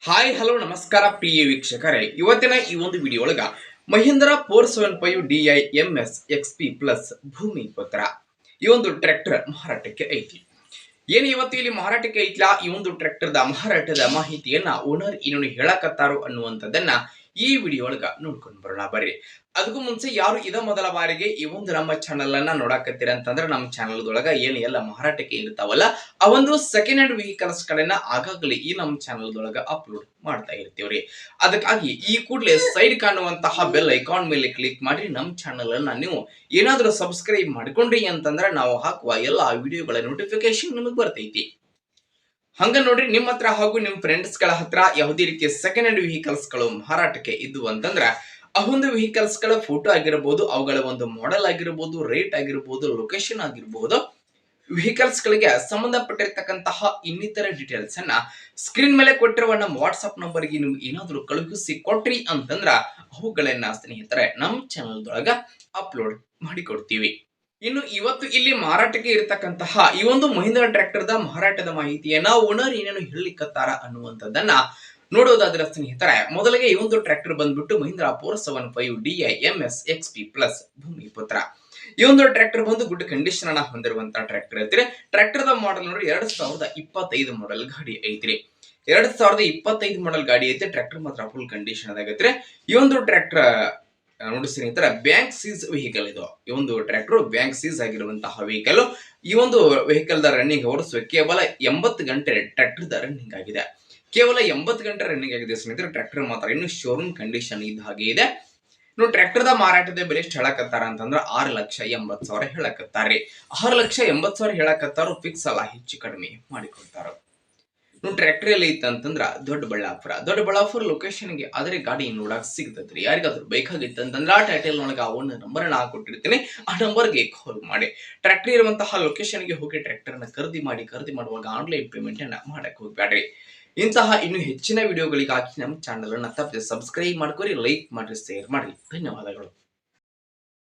Hi hello ನಮಸ್ಕಾರ ಪ್ರಿಯ ವೀಕ್ಷಕರೇ, ಇವತ್ತಿನ ಈ ಒಂದು ವಿಡಿಯೋ ಒಳಗ Mahindra 475 DI MS XP plus ಭೂಮಿ ಪುತ್ರ ಈ ಒಂದು ಟ್ರ್ಯಾಕ್ಟರ್ ಮಾರಾಟಕ್ಕೆ ಐತಿ. ಏನು ಇವತ್ತು ಇಲ್ಲಿ ಮಾರಾಟಕ್ಕೆ ಐತ್ಲಾ ಈ ಒಂದು ಟ್ರ್ಯಾಕ್ಟರ್ ಮಾರಾಟದ ಮಾಹಿತಿಯನ್ನ ಓನರ್ ಇನ್ನೊಂದು ಹೇಳಕತ್ತಾರು ಅನ್ನುವಂಥದ್ದನ್ನ ಈ ವಿಡಿಯೋ ಒಳಗ ನೋಡ್ಕೊಂಡು ಬರೋಣ ಬರ್ರಿ. ಅದಕ್ಕೂ ಮುಂಚೆ ಯಾರು ಇದ ಮೊದಲ ಬಾರಿಗೆ ಈ ಒಂದು ನಮ್ಮ ಚಾನಲ್ ಅನ್ನ ನೋಡಾಕತ್ತೀರ ಅಂತಂದ್ರೆ ನಮ್ಮ ಚಾನಲ್ ದೊಳಗ ಏನು ಎಲ್ಲ ಮಾರಾಟಕ್ಕೆ ಇರ್ತಾವಲ್ಲ ಆ ಒಂದು ಸೆಕೆಂಡ್ ಹ್ಯಾಂಡ್ ವೆಹಿಕಲ್ಸ್ ಗಳನ್ನ ಆಗಾಗಲೇ ಈ ನಮ್ಮ ಚಾನಲ್ ದೊಳಗ ಅಪ್ಲೋಡ್ ಮಾಡ್ತಾ ಇರ್ತೀವ್ರಿ. ಅದಕ್ಕಾಗಿ ಈ ಕೂಡಲೇ ಸೈಡ್ ಕಾಣುವಂತಹ ಬೆಲ್ ಐಕಾನ್ ಮೇಲೆ ಕ್ಲಿಕ್ ಮಾಡಿ ನಮ್ಮ ಚಾನಲ್ ಅನ್ನ ನೀವು ಏನಾದ್ರೂ ಸಬ್ಸ್ಕ್ರೈಬ್ ಮಾಡ್ಕೊಂಡ್ರಿ ಅಂತಂದ್ರೆ ನಾವು ಹಾಕುವ ಎಲ್ಲಾ ವಿಡಿಯೋಗಳ ನೋಟಿಫಿಕೇಶನ್ ನಿಮಗೆ ಬರ್ತೈತಿ. ಹಂಗ ನೋಡ್ರಿ, ನಿಮ್ಮ ಹತ್ರ ಹಾಗೂ ನಿಮ್ಮ ಫ್ರೆಂಡ್ಸ್ ಗಳ ಹತ್ರ ಯಾವುದೇ ರೀತಿಯ ಸೆಕೆಂಡ್ ಹ್ಯಾಂಡ್ ವೆಹಿಕಲ್ಸ್ ಗಳು ಮಾರಾಟಕ್ಕೆ ಇದ್ದು ಅಂತಂದ್ರ ಆ ಒಂದು ವೆಹಿಕಲ್ಸ್ ಗಳ ಫೋಟೋ ಆಗಿರಬಹುದು, ಅವುಗಳ ಒಂದು ಮಾಡೆಲ್ ಆಗಿರಬಹುದು, ರೇಟ್ ಆಗಿರಬಹುದು, ಲೊಕೇಶನ್ ಆಗಿರಬಹುದು, ವೆಹಿಕಲ್ಸ್ ಗಳಿಗೆ ಸಂಬಂಧಪಟ್ಟಿರ್ತಕ್ಕಂತಹ ಇನ್ನಿತರ ಡೀಟೇಲ್ಸ್ ಅನ್ನ ಸ್ಕ್ರೀನ್ ಮೇಲೆ ಕೊಟ್ಟಿರುವ ನಮ್ಮ ವಾಟ್ಸ್ಆಪ್ ನಂಬರ್ ಗೆ ನೀವು ಏನಾದರೂ ಕಳುಹಿಸಿ ಕೊಟ್ರಿ ಅಂತಂದ್ರ ಅವುಗಳನ್ನ ಸ್ನೇಹಿತರೆ ನಮ್ಮ ಚಾನಲ್ ದೊಳಗ ಅಪ್ಲೋಡ್ ಮಾಡಿ ಕೊಡ್ತೀವಿ. ಇನ್ನು ಇವತ್ತು ಇಲ್ಲಿ ಮಾರಾಟಕ್ಕೆ ಇರತಕ್ಕಂತಹ ಈ ಒಂದು ಮಹೀಂದ್ರ ಟ್ರ್ಯಾಕ್ಟರ್ ದ ಮಾರಾಟದ ಮಾಹಿತಿಯನ್ನ ಓನರ್ ಏನೇನು ಹೇಳಿಕತ್ತಾರ ಅನ್ನುವಂಥದ್ದನ್ನ ನೋಡೋದಾದ್ರೆ ಸ್ನೇಹಿತರೆ, ಮೊದಲಿಗೆ ಈ ಒಂದು ಟ್ರ್ಯಾಕ್ಟರ್ ಬಂದ್ಬಿಟ್ಟು Mahindra 475 DI MS XP plus ಭೂಮಿ ಪುತ್ರ. ಈ ಒಂದು ಟ್ರ್ಯಾಕ್ಟರ್ ಬಂದು ಗುಡ್ ಕಂಡೀಷನ್ ಅನ್ನ ಹೊಂದಿರುವಂತಹ ಟ್ರ್ಯಾಕ್ಟರ್ ಐತ್ರಿ. ಟ್ರ್ಯಾಕ್ಟರ್ ದ ಮಾಡೆಲ್ ನೋಡಿ 2025 ಮಾಡೆಲ್ ಗಾಡಿ ಐತ್ರಿ. 2025 ಮಾಡೆಲ್ ಗಾಡಿ ಐತಿ. ಟ್ರ್ಯಾಕ್ಟರ್ ಮಾತ್ರ ಫುಲ್ ಕಂಡೀಷನ್ ಆಗೈತ್ರಿ. ಈ ಒಂದು ಟ್ರ್ಯಾಕ್ಟರ್ ನೋಡಿ ಸ್ನೇಹಿತರ ಬ್ಯಾಂಕ್ ಸೀಸ್ ವೆಹಿಕಲ್ ಇದು. ಈ ಒಂದು ಟ್ರ್ಯಾಕ್ಟರ್ ಬ್ಯಾಂಕ್ ಸೀಸ್ ಆಗಿರುವಂತಹ ವೆಹಿಕಲ್. ಈ ಒಂದು ವೆಹಿಕಲ್ ದ ರನ್ನಿಂಗ್ ಅವರ್ಸ್ ಕೇವಲ 80 ಗಂಟೆ ಟ್ರ್ಯಾಕ್ಟರ್ ದ ರನ್ನಿಂಗ್ ಆಗಿದೆ. ಕೇವಲ 80 ಗಂಟೆ ರನ್ನಿಂಗ್ ಆಗಿದೆ ಸ್ನೇಹಿತರೆ. ಟ್ರ್ಯಾಕ್ಟರ್ ಮಾತ್ರ ಇನ್ನು ಶೋರೂಮ್ ಕಂಡೀಷನ್ ಇದ್ದ ಹಾಗೆ ಇದೆ. ಇನ್ನು ಟ್ರ್ಯಾಕ್ಟರ್ ದ ಮಾರಾಟದ ಬೆಲೆ ಎಷ್ಟು ಹೇಳಕತ್ತಾರ ಅಂತಂದ್ರ 6,80,000 ಹೇಳಕತ್ತಾರ್ರಿ. 6,80,000 ಹೇಳಕತ್ತಾರು. ಫಿಕ್ಸ್ ಅಲ್ಲ, ಹೆಚ್ಚು ಕಡಿಮೆ ಮಾಡಿಕೊಡ್ತಾರ. ನೀವು ಟ್ರ್ಯಾಕ್ಟರ್ ಎಲ್ಲಿ ಐತೆ ಅಂತಂದ್ರ ದೊಡ್ಡಬಳ್ಳಾಪುರ ಲೊಕೇಶನ್ ಗೆ ಆದ್ರೆ ಗಾಡಿ ನೋಡಕ್ ಸಿಗ್ತದ್ರಿ. ಯಾರಿಗಾದ್ರೂ ಬೇಕಾಗಿತ್ತು ಅಂತಂದ್ರ ಆ ಟೈಟಲ್ ನೊಳಗ ಆ ಒಂದು ನಂಬರ್ ನಾ ಕೊಟ್ಟಿರ್ತೀನಿ, ಆ ನಂಬರ್ಗೆ ಕಾಲ್ ಮಾಡಿ ಟ್ರ್ಯಾಕ್ಟರ್ ಇರುವಂತಹ ಲೊಕೇಶನ್ ಗೆ ಹೋಗಿ ಟ್ರ್ಯಾಕ್ಟರ್ ನ ಖರೀದಿ ಮಾಡುವಾಗ ಆನ್ಲೈನ್ ಪೇಮೆಂಟ್ ಅನ್ನ ಮಾಡಕ್ ಹೋಗ್ಬೇಡ್ರಿ. ಇಂತಹ ಇನ್ನು ಹೆಚ್ಚಿನ ವಿಡಿಯೋಗಳಿಗಾಗಿ ನಮ್ಮ ಚಾನಲ್ ಅನ್ನ ತಪ್ಪದೆ ಸಬ್ಸ್ಕ್ರೈಬ್ ಮಾಡ್ಕೊರಿ, ಲೈಕ್ ಮಾಡ್ರಿ, ಶೇರ್ ಮಾಡ್ರಿ. ಧನ್ಯವಾದಗಳು.